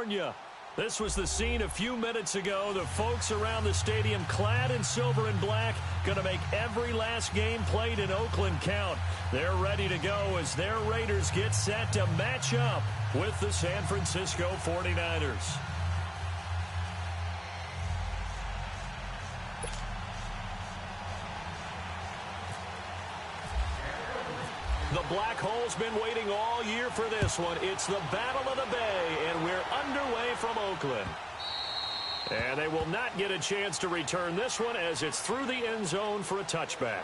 California. This was the scene a few minutes ago. The folks around the stadium clad in silver and black going to make every last game played in Oakland count. They're ready to go as their Raiders get set to match up with the San Francisco 49ers. The Black Hole's been waiting all year for this one. It's the Battle of the Bay, and we're underway from Oakland. And they will not get a chance to return this one as it's through the end zone for a touchback.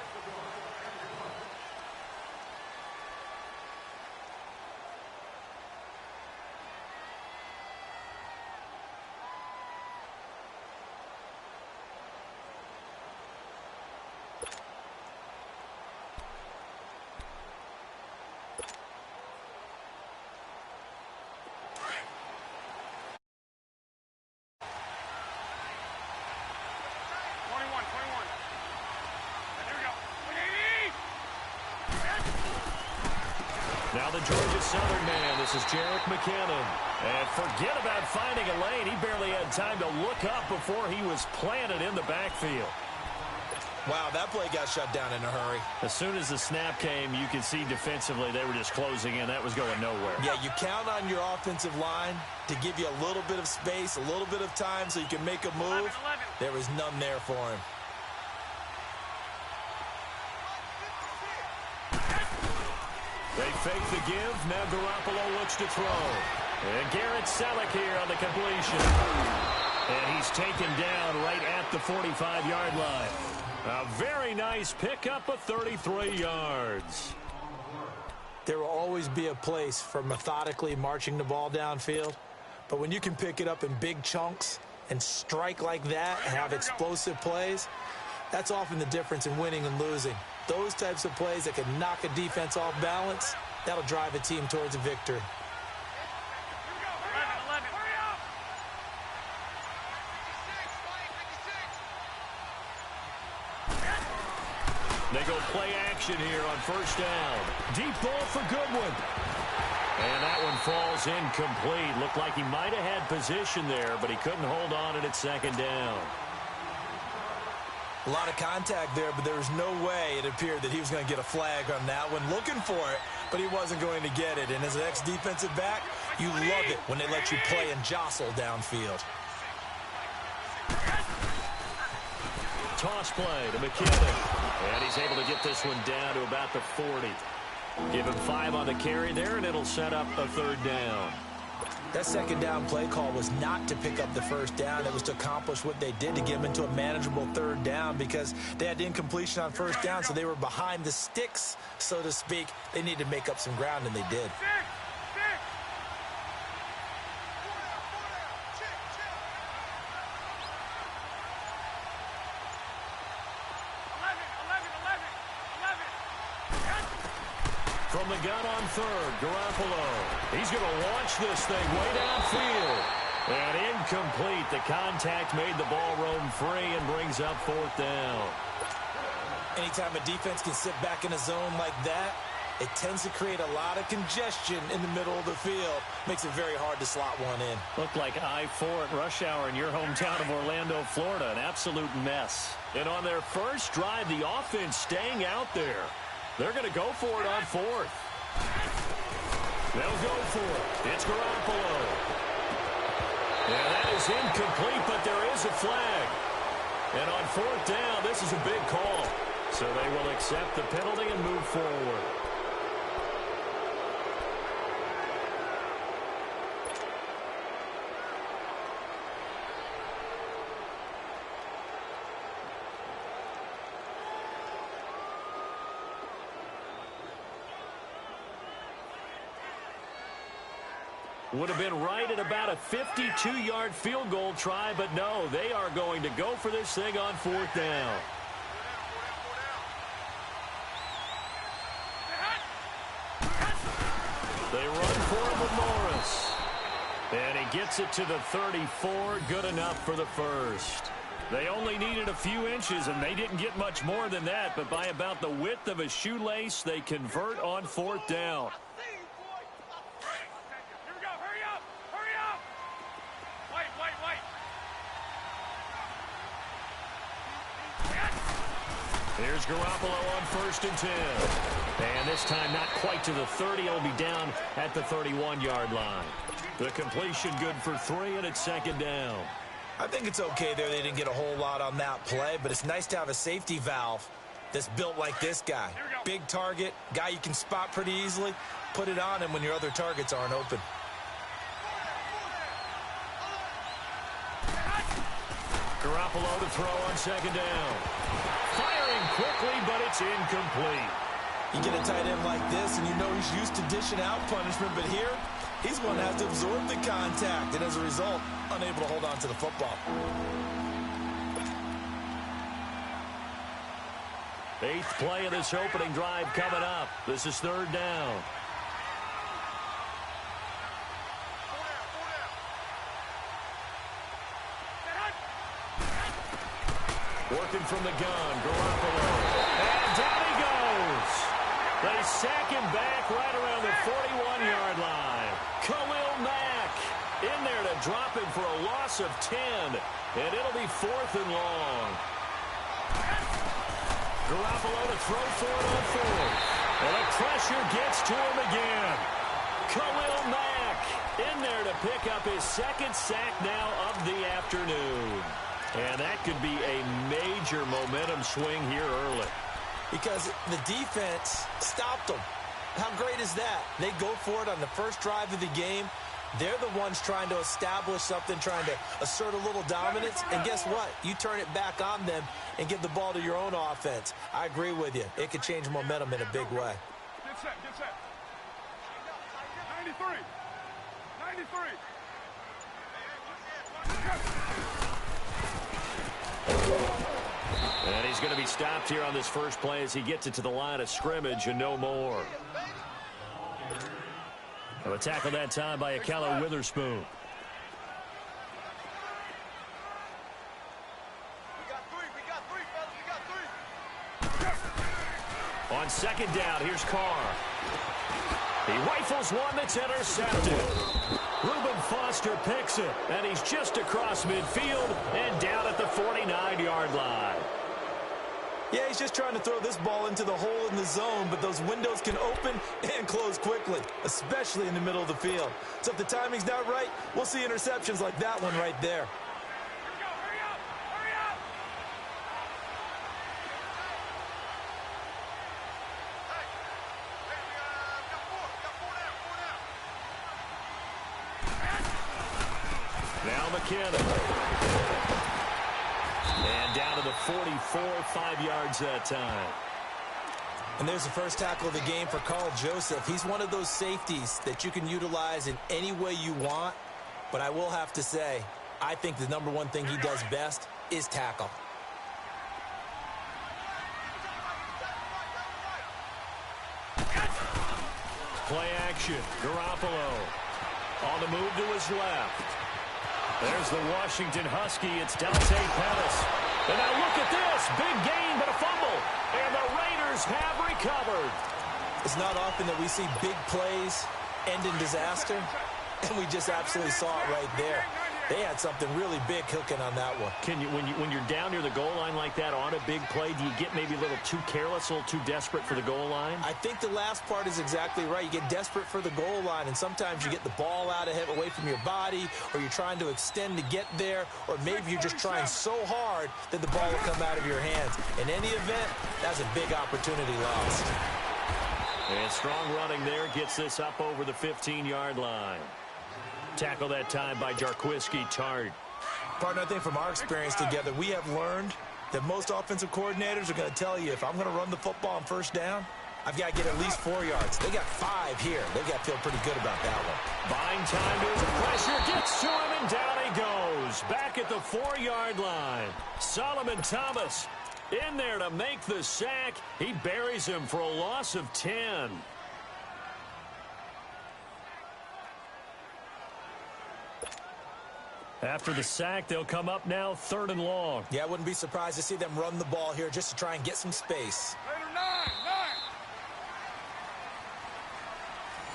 Now the Georgia Southern man, this is Jerick McKinnon. And forget about finding a lane. He barely had time to look up before he was planted in the backfield. Wow, that play got shut down in a hurry. As soon as the snap came, you could see defensively they were just closing in. That was going nowhere. Yeah, you count on your offensive line to give you a little bit of space, a little bit of time so you can make a move. 11. There was none there for him. They fake the give. Now Garoppolo looks to throw. And Garrett Selleck here on the completion. And he's taken down right at the 45-yard line. A very nice pickup of 33 yards. There will always be a place for methodically marching the ball downfield. But when you can pick it up in big chunks and strike like that and have explosive plays, that's often the difference in winning and losing. Those types of plays that can knock a defense off balance, that'll drive a team towards a victory. 11. They go play action here on first down. Deep ball for Goodwin. And that one falls incomplete. Looked like he might have had position there, but he couldn't hold on at second down. A lot of contact there, but there was no way it appeared that he was going to get a flag on that one. Looking for it, but he wasn't going to get it. And as an ex-defensive back, you love it when they let you play and jostle downfield. Toss play to McKinnon. And he's able to get this one down to about the 40. Give him 5 on the carry there, and it'll set up a third down. That second down play call was not to pick up the first down. It was to accomplish what they did to get them into a manageable third down because they had incompletion on first down, so they were behind the sticks, so to speak. They needed to make up some ground, and they did. From the gun on third, Garoppolo. He's going to launch this thing way downfield. And incomplete. The contact made the ball roam free and brings up fourth down. Anytime a defense can sit back in a zone like that, it tends to create a lot of congestion in the middle of the field. Makes it very hard to slot one in. Looked like I-4 at rush hour in your hometown of Orlando, Florida. An absolute mess. And on their first drive, the offense staying out there. They're going to go for it on fourth. They'll go for it. It's Garoppolo. Yeah, that is incomplete, but there is a flag. And on fourth down, this is a big call. So they will accept the penalty and move forward. Would have been right at about a 52-yard field goal try, but no, they are going to go for this thing on fourth down. They run for it with Morris. And he gets it to the 34, good enough for the first. They only needed a few inches, and they didn't get much more than that, but by about the width of a shoelace, they convert on fourth down. Here's Garoppolo on 1st and 10. And this time not quite to the 30. He'll be down at the 31-yard line. The completion good for 3, and it's 2nd down. I think it's okay there. They didn't get a whole lot on that play, but it's nice to have a safety valve that's built like this guy. Big target, guy you can spot pretty easily. Put it on him when your other targets aren't open. Garoppolo to throw on 2nd down. Firing quickly, but it's incomplete. You get a tight end like this, and you know he's used to dishing out punishment, but here, he's one that has to absorb the contact, and as a result, unable to hold on to the football. 8th play of this opening drive coming up. This is 3rd down. Working from the gun, Garoppolo. And down he goes. They sack him back right around the 41-yard line. Khalil Mack in there to drop him for a loss of 10. And it'll be 4th and long. Garoppolo to throw for it on 4th. And the pressure gets to him again. Khalil Mack in there to pick up his 2nd sack now of the afternoon. And that could be a major momentum swing here early. Because the defense stopped them. How great is that? They go for it on the first drive of the game. They're the ones trying to establish something, trying to assert a little dominance. And guess what? You turn it back on them and give the ball to your own offense. I agree with you. It could change momentum in a big way. Get set, get set. 93. 93. And he's going to be stopped here on this first play as he gets it to the line of scrimmage and no more. And a tackle that time by Akella Witherspoon. We got three, fellas. We got three. On 2nd down, here's Carr. He rifles one that's intercepted. Reuben Foster picks it, and he's just across midfield and down at the 49-yard line. Yeah, he's just trying to throw this ball into the hole in the zone, but those windows can open and close quickly, especially in the middle of the field. So if the timing's not right, we'll see interceptions like that one right there. Now McKinnon. And down to the 44, 5 yards that time. And there's the first tackle of the game for Carl Joseph. He's one of those safeties that you can utilize in any way you want. But I will have to say, I think the #1 thing he does best is tackle. Play action. Garoppolo on the move to his left. There's the Washington Husky. It's Dante Pettis. And now look at this. Big gain, but a fumble. And the Raiders have recovered. It's not often that we see big plays end in disaster, and we just absolutely saw it right there. They had something really big cooking on that one. Can you, when you're down near the goal line like that on a big play, do you get maybe a little too careless, a little too desperate for the goal line? I think the last part is exactly right. You get desperate for the goal line, and sometimes you get the ball out ahead, away from your body, or you're trying to extend to get there, or maybe you're just trying so hard that the ball will come out of your hands. In any event, that's a big opportunity lost. And strong running there gets this up over the 15-yard line. Tackle that time by Jarquiski Tart. Partner, I think from our experience together, we have learned that most offensive coordinators are going to tell you, if I'm going to run the football on first down, I've got to get at least 4 yards. They got 5 here. They got to feel pretty good about that one. Buying time to his pressure, gets to him, and down he goes. Back at the 4-yard line. Solomon Thomas in there to make the sack. He buries him for a loss of 10. After the sack, they'll come up now 3rd and long. Yeah, I wouldn't be surprised to see them run the ball here just to try and get some space.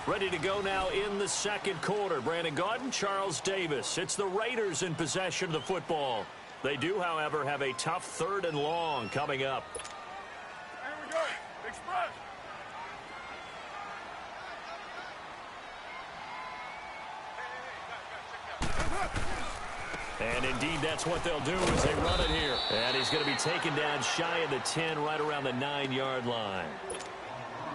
Ready to go now in the 2nd quarter. Brandon Gaudin, Charles Davis. It's the Raiders in possession of the football. They do, however, have a tough 3rd and long coming up. Express. And indeed, that's what they'll do as they run it here. And he's going to be taken down shy of the 10, right around the 9-yard line.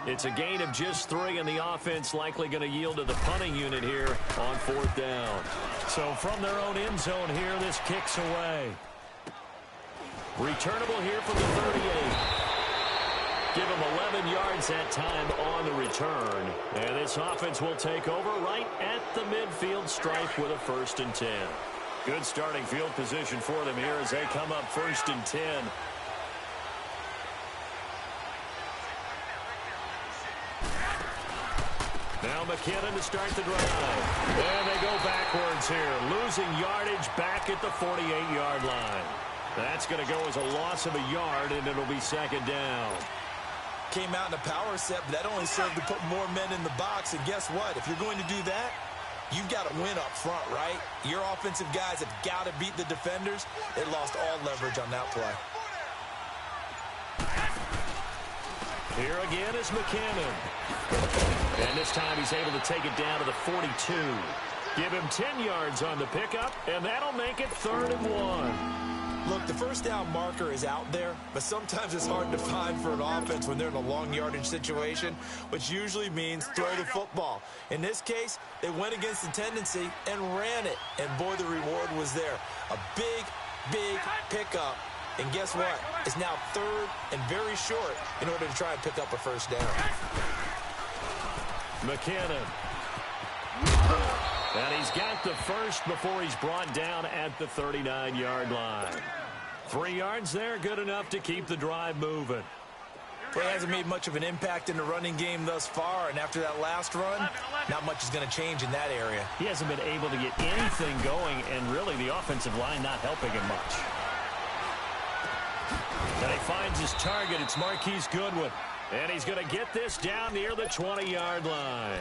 It's a gain of just 3, and the offense likely going to yield to the punting unit here on 4th down. So from their own end zone here, this kicks away. Returnable here from the 38. Give him 11 yards that time on the return. And this offense will take over right at the midfield stripe with a 1st and 10. Good starting field position for them here as they come up 1st and 10. Now McKinnon to start the drive. And they go backwards here, losing yardage back at the 48-yard line. That's going to go as a loss of a yard, and it'll be 2nd down. Came out in a power set, but that only served to put more men in the box. And guess what? If you're going to do that, you've got to win up front, right? Your offensive guys have got to beat the defenders. They lost all leverage on that play. Here again is McKinnon. And this time he's able to take it down to the 42. Give him 10 yards on the pickup, and that'll make it 3rd and 1. Look, the 1st down marker is out there, but sometimes it's hard to find for an offense when they're in a long yardage situation, which usually means throw the football. In this case, they went against the tendency and ran it, and boy, the reward was there. A big, big pickup. And guess what? It's now 3rd and very short in order to try and pick up a 1st down. McKinnon. And he's got the 1st before he's brought down at the 39-yard line. 3 yards there, good enough to keep the drive moving. Well, he hasn't made much of an impact in the running game thus far, and after that last run, not much is going to change in that area. He hasn't been able to get anything going, and really the offensive line not helping him much. And he finds his target. It's Marquise Goodwin. And he's going to get this down near the 20-yard line.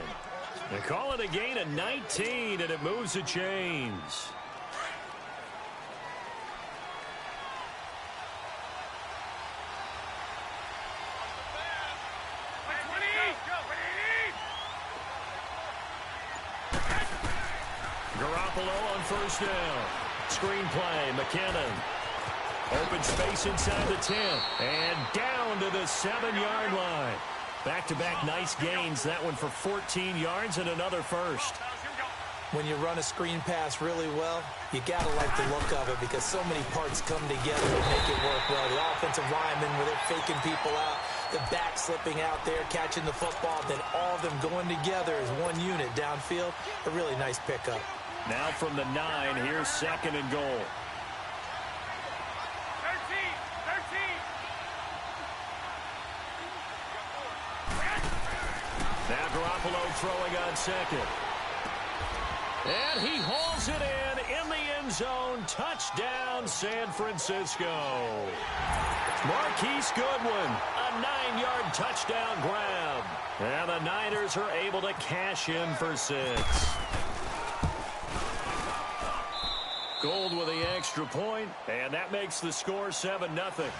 They call it a gain of 19, and it moves the chains. Garoppolo on 1st down. Screen play, McKinnon. Open space inside the 10. And down to the 7-yard line. Back-to-back nice gains. That one for 14 yards and another 1st. When you run a screen pass really well, you got to like the look of it because so many parts come together to make it work well. The offensive linemen, where they're faking people out, the back slipping out there, catching the football, then all of them going together as one unit downfield. A really nice pickup. Now from the 9, here's 2nd and goal. 13. Now Garoppolo throwing on 2nd. And he hauls it in the end zone. Touchdown, San Francisco. Marquise Goodwin, a 9-yard touchdown grab. And the Niners are able to cash in for 6. Gold with the extra point, and that makes the score 7-0.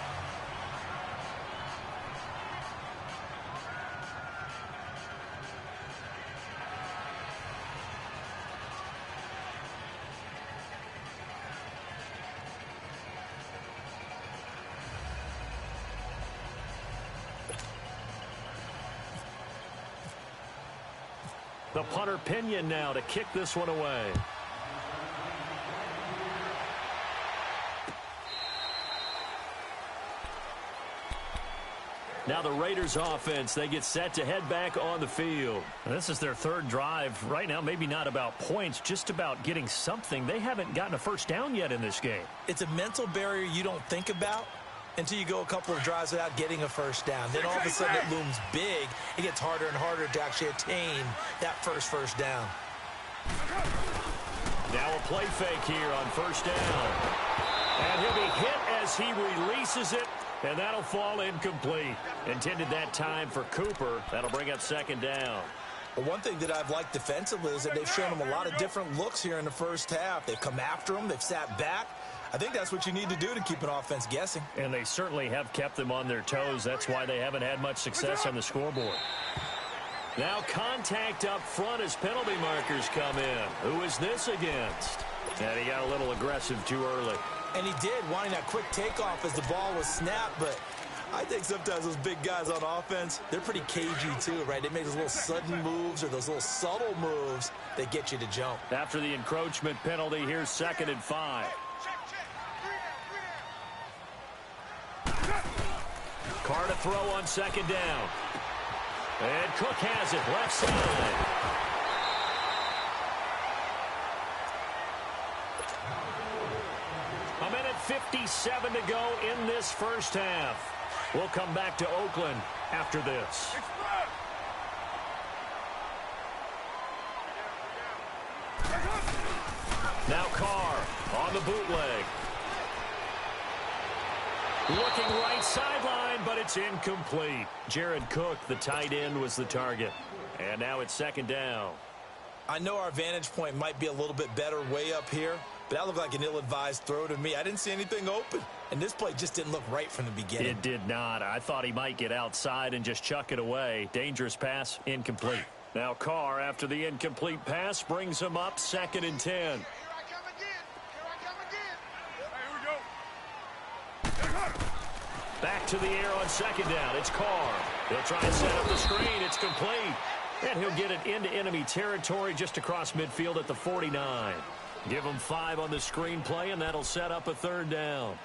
The punter Pinion now to kick this one away. Now the Raiders offense, they get set to head back on the field. This is their 3rd drive. Right now, maybe not about points, just about getting something. They haven't gotten a 1st down yet in this game. It's a mental barrier you don't think about until you go a couple of drives without getting a 1st down. Then all of a sudden it looms big. It gets harder and harder to actually attain that first down. Now a play fake here on 1st down. And he'll be hit as he releases it. And that'll fall incomplete. Intended that time for Cooper. That'll bring up 2nd down. Well, one thing that I've liked defensively is that they've shown him a lot of different looks here in the 1st half. They've come after him. They've sat back. I think that's what you need to do to keep an offense guessing. And they certainly have kept them on their toes. That's why they haven't had much success on the scoreboard. Now contact up front as penalty markers come in. Who is this against? And he got a little aggressive too early. And he did, wanting that quick takeoff as the ball was snapped, but I think sometimes those big guys on offense, they're pretty cagey too, right? They make those little sudden moves or those little subtle moves that get you to jump. After the encroachment penalty, here's 2nd and 5. Carr to throw on 2nd down. And Cook has it, left side. A minute 57 to go in this first half. We'll come back to Oakland after this. Now Carr on the bootleg. Looking right sideline, but it's incomplete. Jared Cook, the tight end, was the target. And now it's 2nd down. I know our vantage point might be a little bit better way up here, but that looked like an ill-advised throw to me. I didn't see anything open, and this play just didn't look right from the beginning. It did not. I thought he might get outside and just chuck it away. Dangerous pass, incomplete. Now Carr, after the incomplete pass, brings him up 2nd and 10. Back to the air on 2nd down. It's Carr. He'll try and set up the screen. It's complete. And he'll get it into enemy territory just across midfield at the 49. Give him 5 on the screen play, and that'll set up a 3rd down.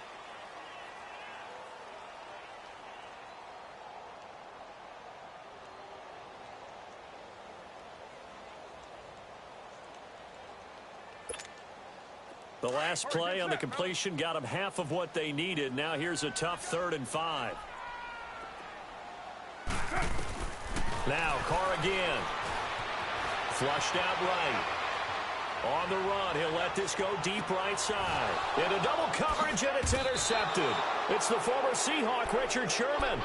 The last play on the completion got them half of what they needed. Now here's a tough 3rd and 5. Now Carr again. Flushed out right. On the run, he'll let this go deep right side. Into double coverage, and it's intercepted. It's the former Seahawk, Richard Sherman.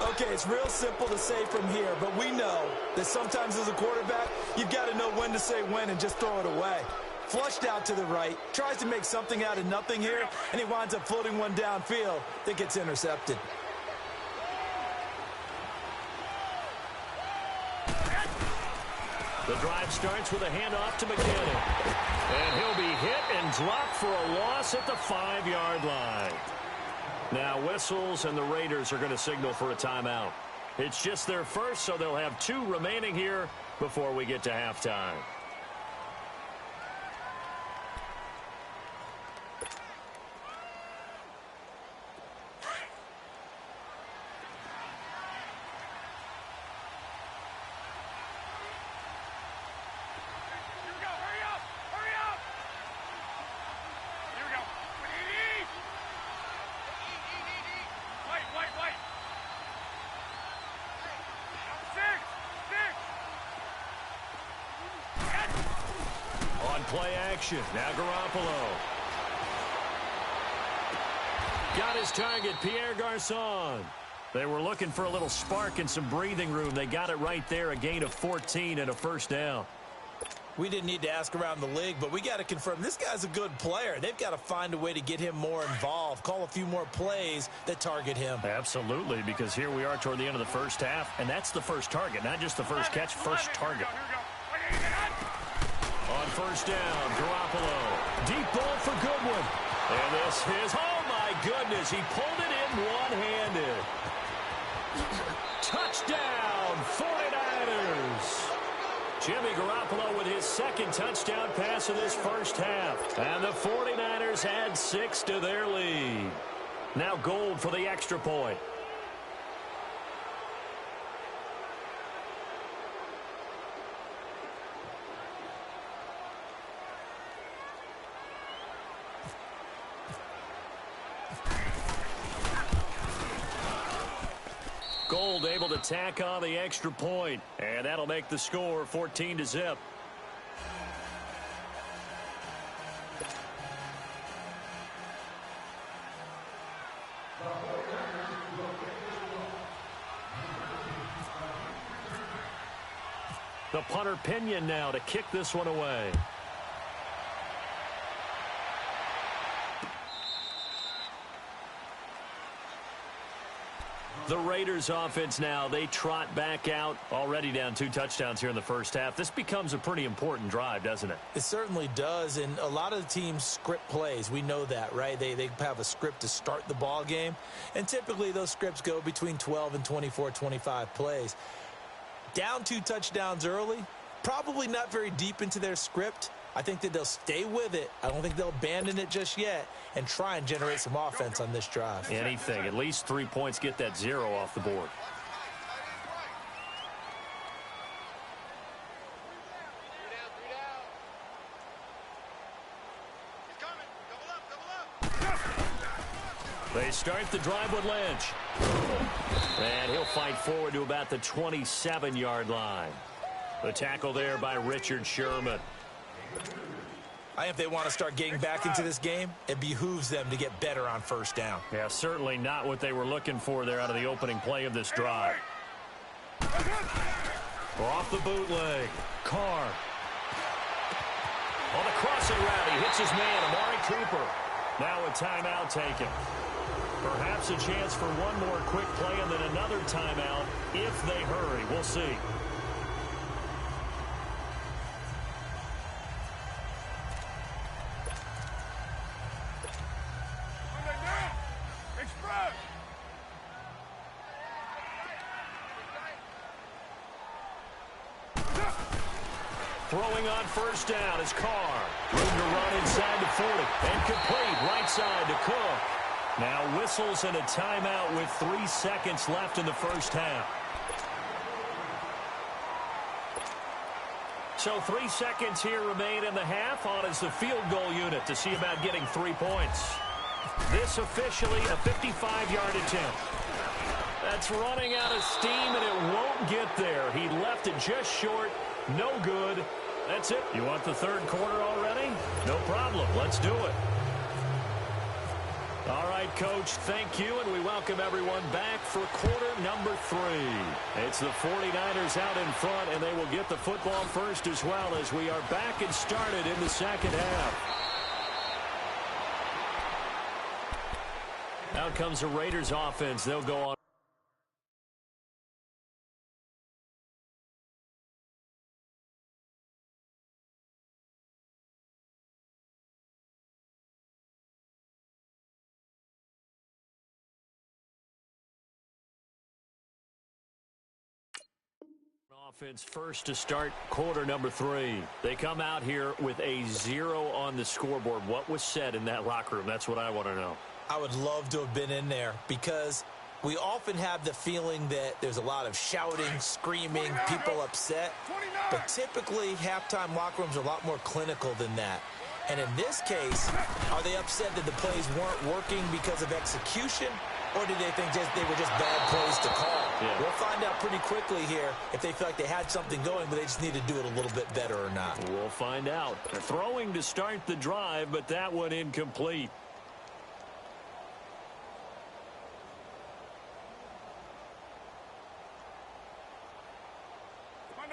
Okay, it's real simple to say from here, but we know that sometimes as a quarterback, you've got to know when to say when and just throw it away. Flushed out to the right, tries to make something out of nothing here, and he winds up floating one downfield that gets intercepted. The drive starts with a handoff to McKinnon. And he'll be hit and dropped for a loss at the 5-yard line. Now whistles, and the Raiders are going to signal for a timeout. It's just their first, so they'll have 2 remaining here before we get to halftime. Play action. Now Garoppolo. Got his target, Pierre Garçon. They were looking for a little spark and some breathing room. They got it right there, a gain of 14 and a 1st down. We didn't need to ask around the league, but we got to confirm this guy's a good player. They've got to find a way to get him more involved, call a few more plays that target him. Absolutely, because here we are toward the end of the first half, and that's the first target, not just the first catch, first target. On 1st down, Garoppolo. Deep ball for Goodwin. And this is, oh my goodness, he pulled it in one-handed. Touchdown, 49ers. Jimmy Garoppolo with his 2nd touchdown pass of this first half. And the 49ers add 6 to their lead. Now Gold for the extra point. Gold able to tack on the extra point, and that'll make the score 14-0. The punter Pinion now to kick this one away. The Raiders offense now, they trot back out, already down 2 touchdowns here in the first half. This becomes a pretty important drive, doesn't it? It certainly does, and a lot of the teams script plays. We know that, right? They have a script to start the ball game, and typically those scripts go between 12 and 24, 25 plays. Down 2 touchdowns early, probably not very deep into their script. I think that they'll stay with it. I don't think they'll abandon it just yet and try and generate some offense on this drive. Anything. At least 3 points, get that 0 off the board. They start the drive with Lynch. And he'll fight forward to about the 27-yard line. The tackle there by Richard Sherman. If they want to start getting back into this game, it behooves them to get better on first down. Yeah, certainly not what they were looking for there out of the opening play of this drive. Off the bootleg. Carr. On the crossing route, he hits his man, Amari Cooper. Now a timeout taken. Perhaps a chance for one more quick play and then another timeout if they hurry. We'll see. Throwing on first down is Carr. Room to run inside the 40. And complete right side to Cook. Now whistles and a timeout with 3 seconds left in the first half. So 3 seconds here remain in the half. On is the field goal unit to see about getting 3 points. This officially a 55-yard attempt. That's running out of steam, and it won't get there. He left it just short. No good. That's it. You want the third quarter already? No problem. Let's do it. All right, Coach, thank you, and we welcome everyone back for quarter number 3. It's the 49ers out in front, and they will get the football first as well as we are back and started in the second half. Out comes the Raiders offense. They'll go on. Offense first to start quarter number 3. They come out here with a 0 on the scoreboard. What was said in that locker room? That's what I want to know. I would love to have been in there because we often have the feeling that there's a lot of shouting, screaming, people upset. But typically, halftime locker rooms are a lot more clinical than that. And in this case, are they upset that the plays weren't working because of execution? Or did they think they were just bad plays to call? Yeah. We'll find out pretty quickly here if they feel like they had something going, but they just need to do it a little bit better or not. We'll find out. They're throwing to start the drive, but that one incomplete.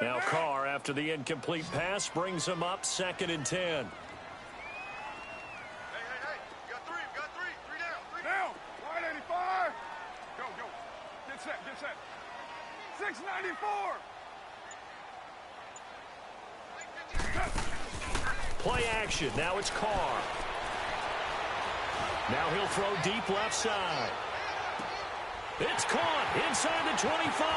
Now Carr, after the incomplete pass, brings him up 2nd and 10. Get set. 694. Play action. Now it's Carr. Now he'll throw deep left side. It's caught inside the 25.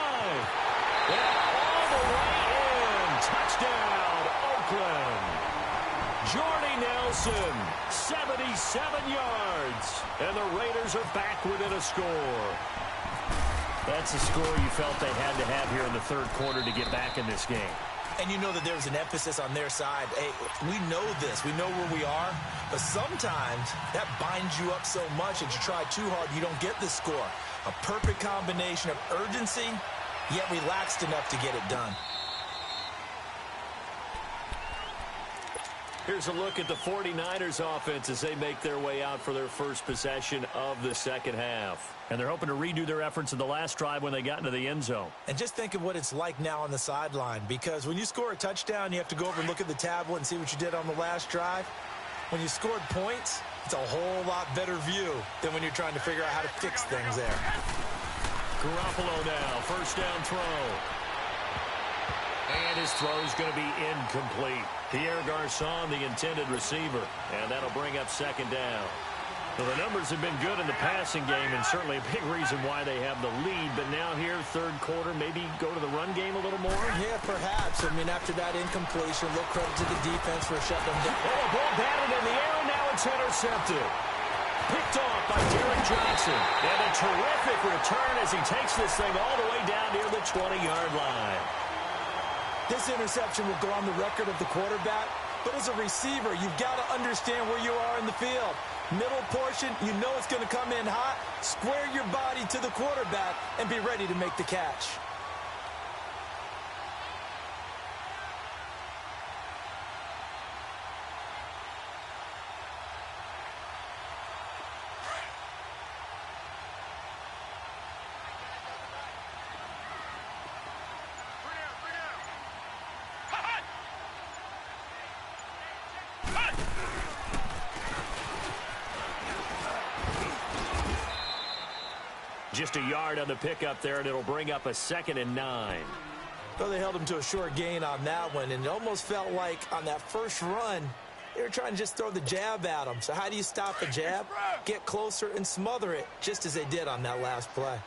And all the way in. Touchdown, Oakland. Jordy Nelson, 77 yards. And the Raiders are back within a score. That's a score you felt they had to have here in the third quarter to get back in this game. And you know that there's an emphasis on their side. Hey, we know this. We know where we are. But sometimes that binds you up so much that you try too hard, you don't get the score. A perfect combination of urgency, yet relaxed enough to get it done. Here's a look at the 49ers offense as they make their way out for their first possession of the second half. And they're hoping to redo their efforts in the last drive when they got into the end zone. And just think of what it's like now on the sideline, because when you score a touchdown, you have to go over and look at the tablet and see what you did on the last drive. When you scored points, it's a whole lot better view than when you're trying to figure out how to fix things there. Garoppolo now, first down throw. And his throw is going to be incomplete. Pierre Garçon, the intended receiver. And that'll bring up second down. Well, the numbers have been good in the passing game, and certainly a big reason why they have the lead. But now here, third quarter, maybe go to the run game a little more? Yeah, perhaps. I mean, after that incompletion, a little credit to the defense for shutting them down. Oh, a ball batted in the air, and now it's intercepted. Picked off by Derek Johnson. And a terrific return as he takes this thing all the way down near the 20-yard line. This interception will go on the record of the quarterback, but as a receiver, you've got to understand where you are in the field. Middle portion, you know it's going to come in hot. Square your body to the quarterback and be ready to make the catch. Just a yard on the pickup there, and it'll bring up a 2nd and 9. Well, they held him to a short gain on that one, and it almost felt like on that first run, they were trying to just throw the jab at him. So how do you stop a jab? Get closer and smother it, just as they did on that last play.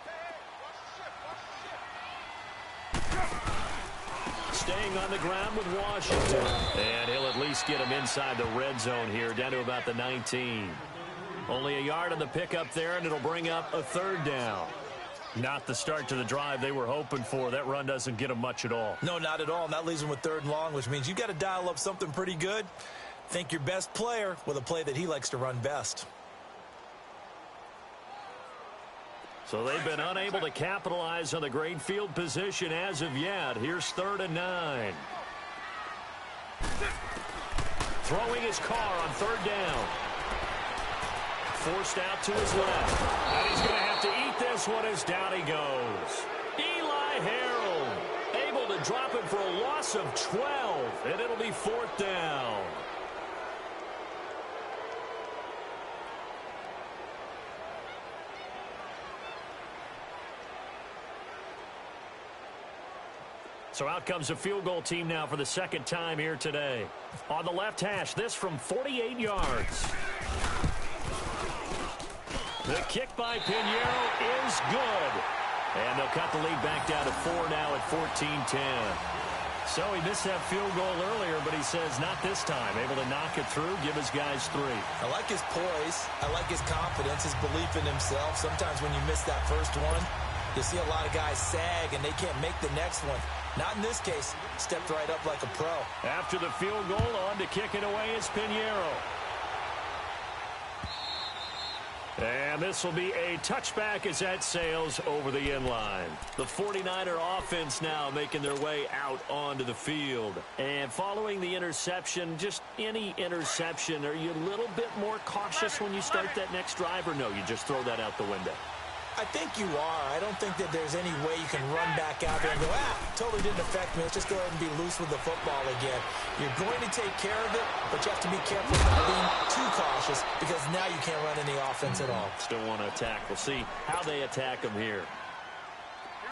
Staying on the ground with Washington. And he'll at least get him inside the red zone here, down to about the 19. Only a yard on the pickup there, and it'll bring up a 3rd down. Not the start to the drive they were hoping for. That run doesn't get them much at all. No, not at all. And that leaves them with 3rd and long, which means you've got to dial up something pretty good. Think your best player with a play that he likes to run best. So they've been unable to capitalize on the great field position as of yet. Here's 3rd and 9. Throwing his car on 3rd down. Forced out to his left. And he's going to have to eat this one as down he goes. Eli Harold able to drop it for a loss of 12. And it'll be 4th down. So out comes a field goal team now for the 2nd time here today. On the left hash, this from 48 yards. The kick by Pinheiro is good. And they'll cut the lead back down to 4 now at 14-10. So he missed that field goal earlier, but he says not this time. Able to knock it through, give his guys 3. I like his poise. I like his confidence, his belief in himself. Sometimes when you miss that first one, you see a lot of guys sag and they can't make the next one. Not in this case. Stepped right up like a pro. After the field goal, on to kick it away is Pinheiro. And this will be a touchback as that sails over the end line. The 49er offense now making their way out onto the field. And following the interception, just any interception, are you a little bit more cautious when you start that next drive, or no, you just throw that out the window? I think you are. I don't think that there's any way you can run back out there and go, totally didn't affect me. Let's just go ahead and be loose with the football again. You're going to take care of it, but you have to be careful about being too cautious because now you can't run any offense at all. Still want to attack. We'll see how they attack them here.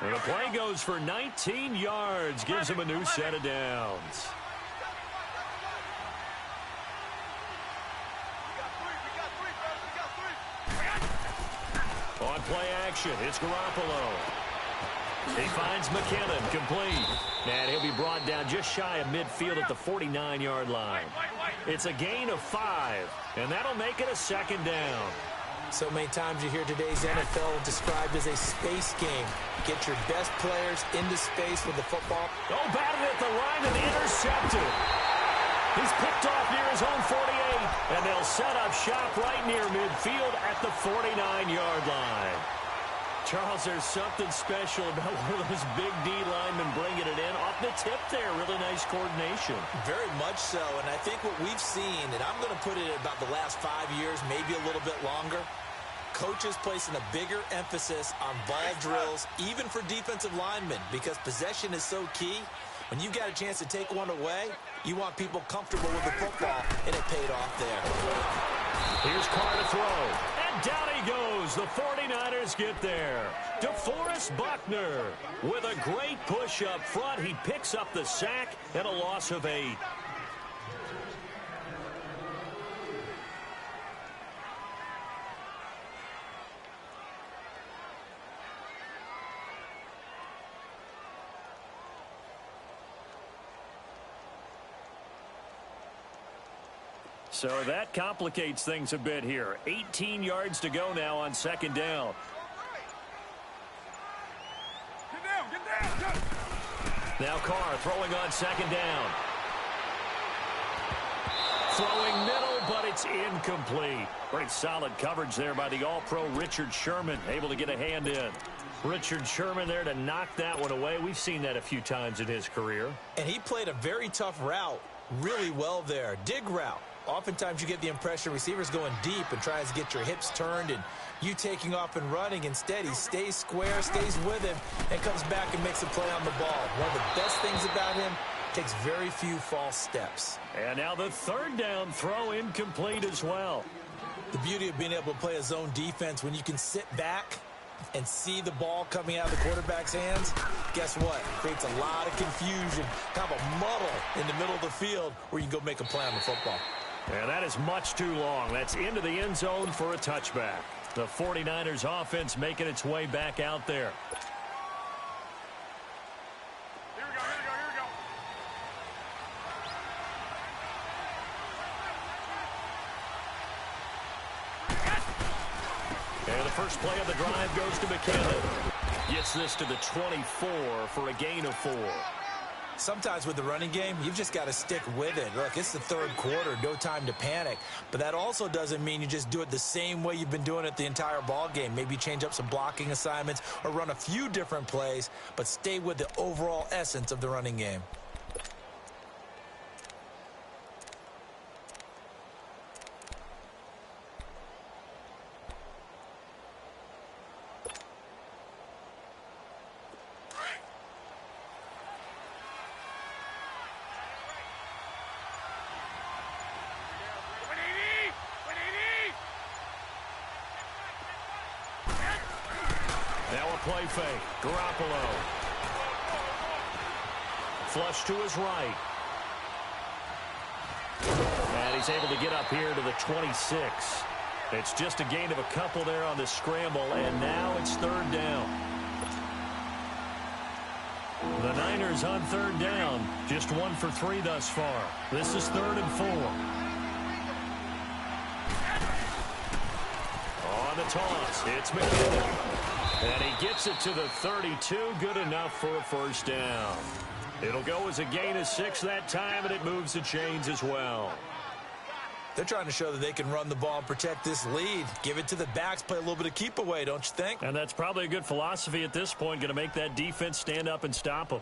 And the play goes for 19 yards. Gives them a new set of downs. On play action, it's Garoppolo. He finds McKinnon, complete. And he'll be brought down just shy of midfield at the 49-yard line. It's a gain of 5, and that'll make it a 2nd down. So many times you hear today's NFL described as a space game. Get your best players into space with the football. Oh, batted at the line and intercepted. He's picked off near his own 48, and they'll set up shop right near midfield at the 49-yard line. Charles, there's something special about one of those big D linemen bringing it in. Off the tip there, really nice coordination. Very much so, and I think what we've seen, and I'm going to put it at about the last 5 years, maybe a little bit longer, coaches placing a bigger emphasis on ball drills, even for defensive linemen, because possession is so key. When you've got a chance to take one away, you want people comfortable with the football, and it paid off there. Here's Carr to throw. And And down he goes. The 49ers get there. DeForest Buckner with a great push up front. He picks up the sack and a loss of 8. So that complicates things a bit here. 18 yards to go now on second down. Get down. Now Carr throwing on second down. Throwing middle, but it's incomplete. Pretty solid coverage there by the All-Pro Richard Sherman, able to get a hand in. Richard Sherman there to knock that one away. We've seen that a few times in his career. And he played a very tough route really well there. Dig route. Oftentimes you get the impression receivers going deep and tries to get your hips turned and you taking off and running. Instead, he stays square, stays with him, and comes back and makes a play on the ball. One of the best things about him, takes very few false steps. And now the third down throw incomplete as well. The beauty of being able to play a zone defense when you can sit back and see the ball coming out of the quarterback's hands, guess what? It creates a lot of confusion, kind of a muddle in the middle of the field where you can go make a play on the football. And that is much too long. That's into the end zone for a touchback. The 49ers offense making its way back out there. Here we go. And the first play of the drive goes to McKinnon. Gets this to the 24 for a gain of 4. Sometimes with the running game, you've just got to stick with it. Look, it's the third quarter, no time to panic. But that also doesn't mean you just do it the same way you've been doing it the entire ball game. Maybe change up some blocking assignments or run a few different plays, but stay with the overall essence of the running game. Play fake. Garoppolo. Flush to his right. And he's able to get up here to the 26. It's just a gain of a couple there on the scramble, and now it's third down. The Niners on third down. Just 1 for 3 thus far. This is 3rd and 4. On the toss, it's McKinnon. And he gets it to the 32. Good enough for a first down. It'll go as a gain of 6 that time, and it moves the chains as well. They're trying to show that they can run the ball and protect this lead. Give it to the backs, play a little bit of keep away, don't you think? And that's probably a good philosophy at this point, going to make that defense stand up and stop them.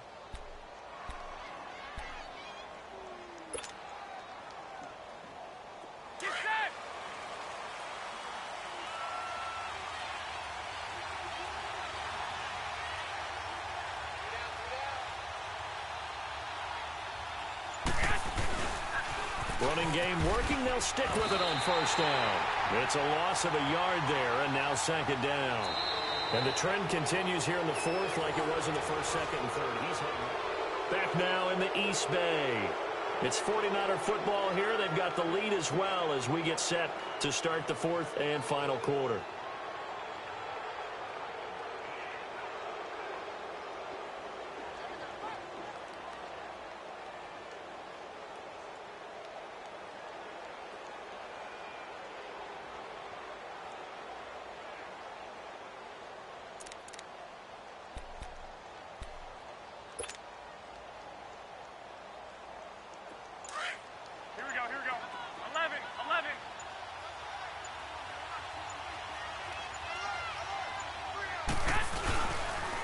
Running game working. They'll stick with it on first down. It's a loss of a yard there, and now second down. And the trend continues here in the fourth like it was in the first, second, and third. He's back now in the East Bay. It's 49er football here. They've got the lead as well as we get set to start the fourth and final quarter.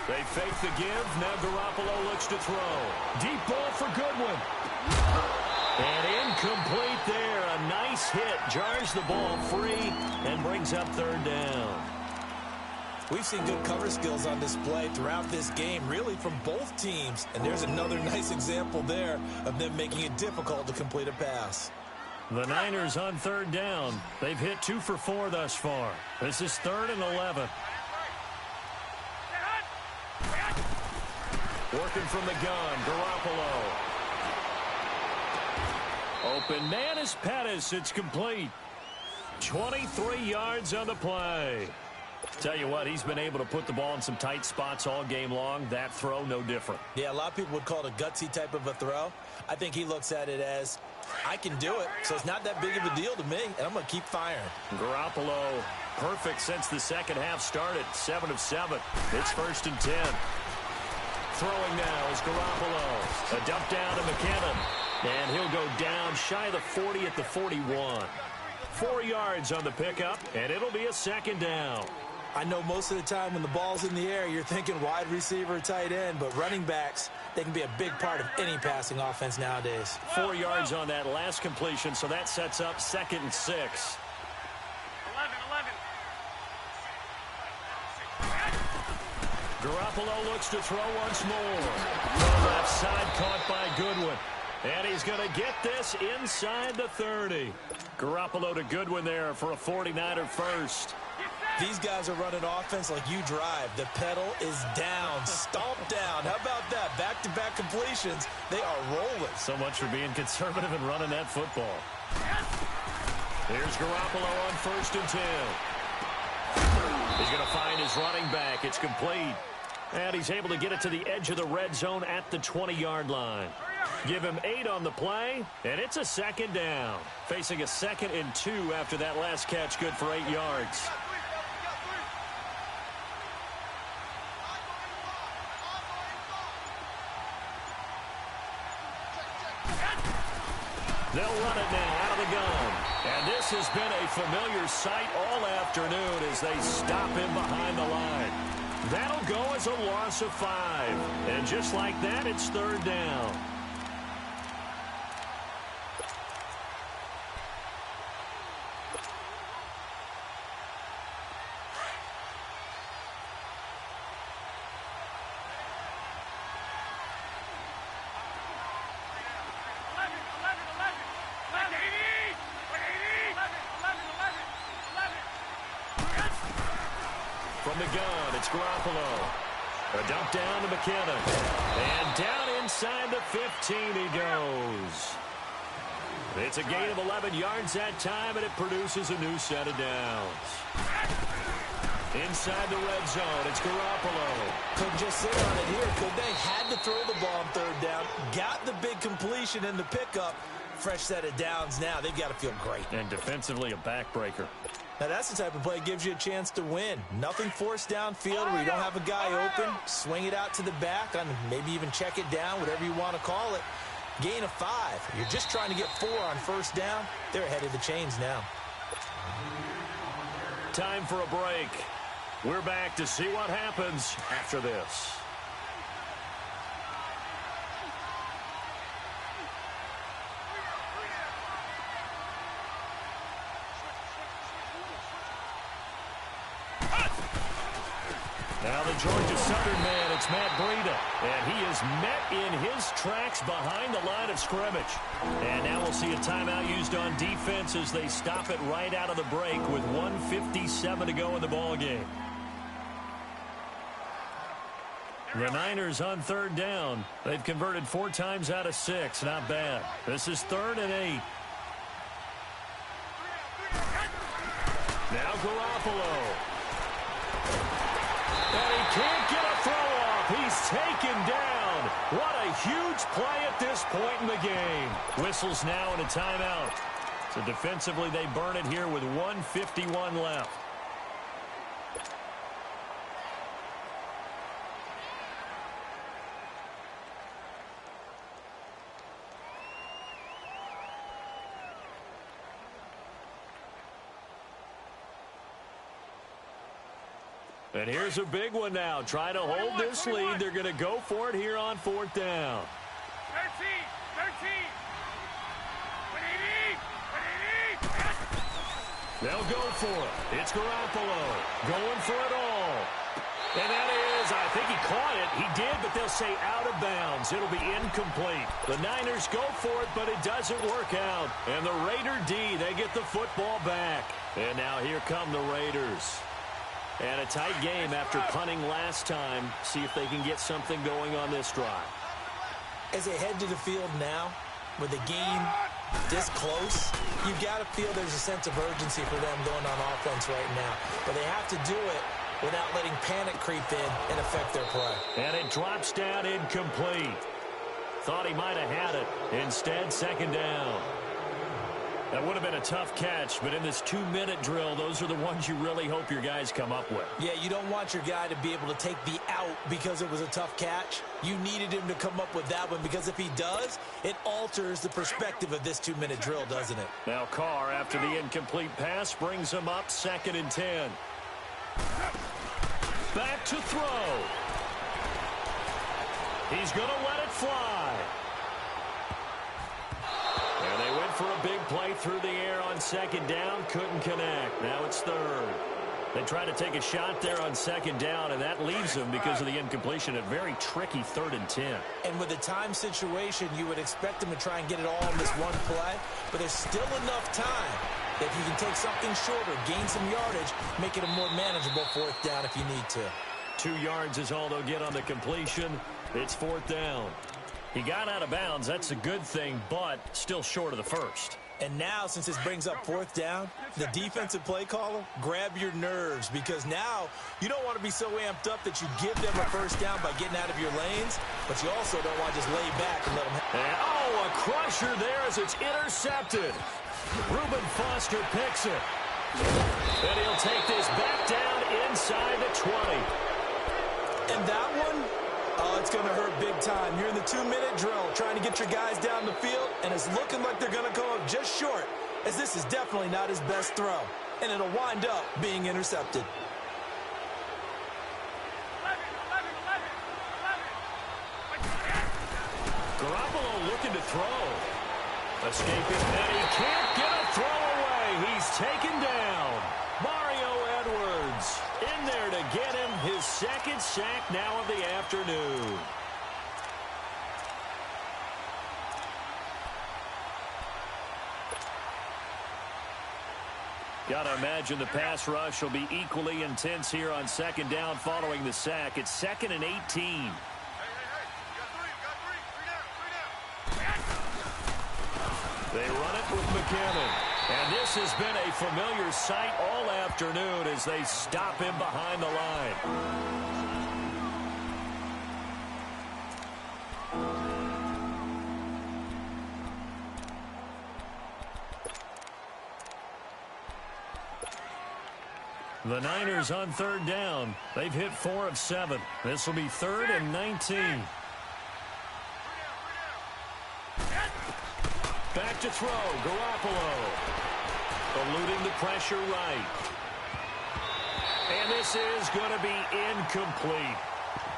They fake the give. Now Garoppolo looks to throw. Deep ball for Goodwin. And incomplete there. A nice hit. Jars the ball free and brings up third down. We've seen good cover skills on display throughout this game, really from both teams. And there's another nice example there of them making it difficult to complete a pass. The Niners on third down. They've hit 2 for 4 thus far. This is 3rd and 11. Working from the gun, Garoppolo. Open man is Pettis. It's complete. 23 yards on the play. Tell you what, he's been able to put the ball in some tight spots all game long. That throw, no different. Yeah, a lot of people would call it a gutsy type of a throw. I think he looks at it as, I can do it, so it's not that big of a deal to me, and I'm going to keep firing. Garoppolo, perfect since the second half started. 7 of 7. It's 1st and 10. Throwing now is Garoppolo. A dump down to McKinnon. And he'll go down shy of the 40 at the 41. 4 yards on the pickup, and it'll be a 2nd down. I know most of the time when the ball's in the air, you're thinking wide receiver, tight end, but running backs, they can be a big part of any passing offense nowadays. 4 yards on that last completion, so that sets up 2nd and 6. 11. Garoppolo looks to throw once more. The left side caught by Goodwin. And he's going to get this inside the 30. Garoppolo to Goodwin there for a 49er first. These guys are running offense like you drive. The pedal is down, stomped down. How about that? Back-to-back completions. They are rolling. So much for being conservative and running that football. Here's Garoppolo on 1st and 10. He's going to find his running back. It's complete. And he's able to get it to the edge of the red zone at the 20-yard line. Give him 8 on the play, and it's a 2nd down. Facing a 2nd and 2 after that last catch, good for 8 yards. They'll run it now out of the gun. And this has been a familiar sight all afternoon as they stop him behind the line. That'll go as a loss of 5. And just like that, it's 3rd down. From the gun, it's Garoppolo. A dump down to McKinnon. And down inside the 15 he goes. It's a gain of 11 yards that time, and it produces a new set of downs. Inside the red zone, it's Garoppolo. Couldn't just sit on it here, could they? Had to throw the ball on 3rd down. Got the big completion in the pickup. Fresh set of downs now. They've got to feel great. And defensively, a backbreaker. Now, that's the type of play that gives you a chance to win. Nothing forced downfield where you don't have a guy open. Swing it out to the back, and maybe even check it down, whatever you want to call it. Gain of 5. You're just trying to get 4 on 1st down. They're ahead of the chains now. Time for a break. We're back to see what happens after this. Now the Georgia Southern man, it's Matt Breida. And he is met in his tracks behind the line of scrimmage. And now we'll see a timeout used on defense as they stop it right out of the break with 1:57 to go in the ballgame. The Niners on 3rd down. They've converted 4 times out of 6. Not bad. This is 3rd and 8. Now Garoppolo. And he can't get a throw off. He's taken down. What a huge play at this point in the game. Whistles now and a timeout. So defensively, they burn it here with 1:51 left. And here's a big one now. Trying to hold this lead. They're going to go for it here on 4th down. 13. They'll go for it. It's Garoppolo going for it all. And that is, I think he caught it. He did, but they'll say out of bounds. It'll be incomplete. The Niners go for it, but it doesn't work out. And the Raider D, they get the football back. And now here come the Raiders. And a tight game after punting last time. See if they can get something going on this drive. As they head to the field now, with the game this close, you've got to feel there's a sense of urgency for them going on offense right now. But they have to do it without letting panic creep in and affect their play. And it drops down incomplete. Thought he might have had it. Instead, second down. That would have been a tough catch, but in this 2-minute drill, those are the ones you really hope your guys come up with. Yeah, you don't want your guy to be able to take the out because it was a tough catch. You needed him to come up with that one because if he does, it alters the perspective of this 2-minute drill, doesn't it? Now Carr, after the incomplete pass, brings him up 2nd and 10. Back to throw. He's going to let it fly. And they went for a big play through the air on 2nd down. Couldn't connect. Now it's 3rd. They try to take a shot there on 2nd down, and that leaves them because of the incompletion. A very tricky 3rd and 10. And with the time situation, you would expect them to try and get it all in this one play. But there's still enough time that if you can take something shorter, gain some yardage, make it a more manageable 4th down if you need to. 2 yards is all they'll get on the completion. It's 4th down. He got out of bounds. That's a good thing, but still short of the 1st. And now, since this brings up 4th down, the defensive play caller, grab your nerves because now you don't want to be so amped up that you give them a 1st down by getting out of your lanes, but you also don't want to just lay back and let them a crusher there as it's intercepted. Reuben Foster picks it. And he'll take this back down inside the 20. And that one, oh, it's going to hurt big time. You're in the 2-minute drill trying to get your guys down the field, and it's looking like they're going to go up just short, as this is definitely not his best throw. And it'll wind up being intercepted. 11. Garoppolo looking to throw. Escaping, and he can't get a throw away. He's taken down. Mario Edwards in there to get him his 2nd sack now of the afternoon. Got to imagine the pass rush will be equally intense here on 2nd down following the sack. It's 2nd and 18. They run it with McKinnon. And this has been a familiar sight all afternoon as they stop him behind the line. The Niners on 3rd down. They've hit 4 of 7. This will be 3rd and 19. Back to throw, Garoppolo. Eluding the pressure right. And this is going to be incomplete.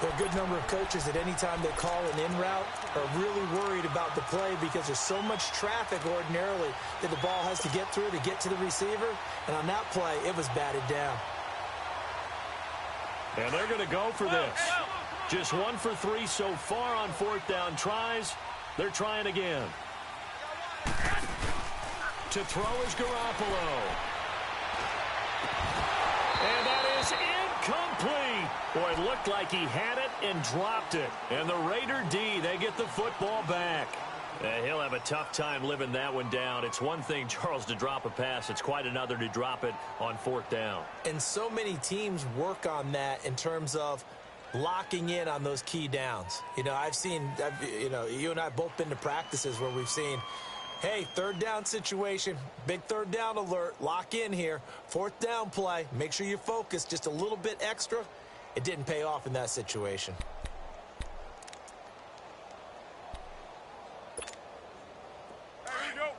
There are a good number of coaches at any time they call an in route are really worried about the play because there's so much traffic ordinarily that the ball has to get through to get to the receiver. And on that play, it was batted down. And they're going to go for this. Just 1 for 3 so far on 4th down tries. They're trying again. To throw is Garoppolo. And that is incomplete. Boy, it looked like he had it and dropped it. And the Raider D, they get the football back. He'll have a tough time living that one down. It's one thing, Charles, to drop a pass. It's quite another to drop it on 4th down. And so many teams work on that in terms of locking in on those key downs. You know, you and I have both been to practices where we've seen, hey, 3rd down situation, big 3rd down alert, lock in here, 4th down play, make sure you focus just a little bit extra. It didn't pay off in that situation. There you go.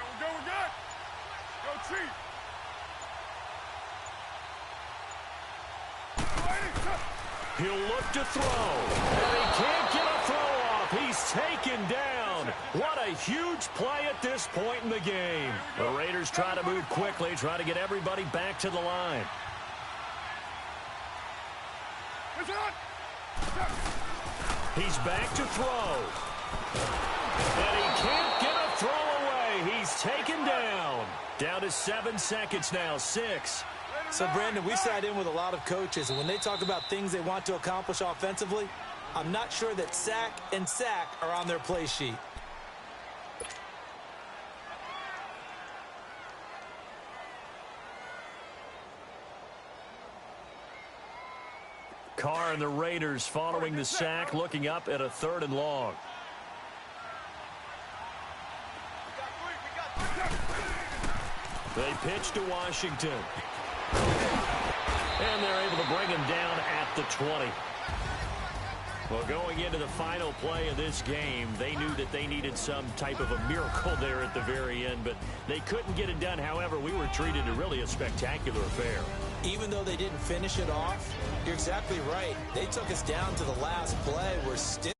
We're good. Go, Chief. He'll look to throw. And he can't get a throw off. He's taken down. What a huge play at this point in the game. The Raiders try to move quickly, try to get everybody back to the line. He's back to throw. And he can't get a throw away. He's taken down. Down to 7 seconds now, 6. So, Brandon, we sat in with a lot of coaches, and when they talk about things they want to accomplish offensively, I'm not sure that sack and sack are on their play sheet. Carr and the Raiders following the sack, looking up at a 3rd and long. They pitch to Washington. And they're able to bring him down at the 20. Well, going into the final play of this game, they knew that they needed some type of a miracle there at the very end, but they couldn't get it done. However, we were treated to really a spectacular affair. Even though they didn't finish it off, you're exactly right. They took us down to the last play. We're still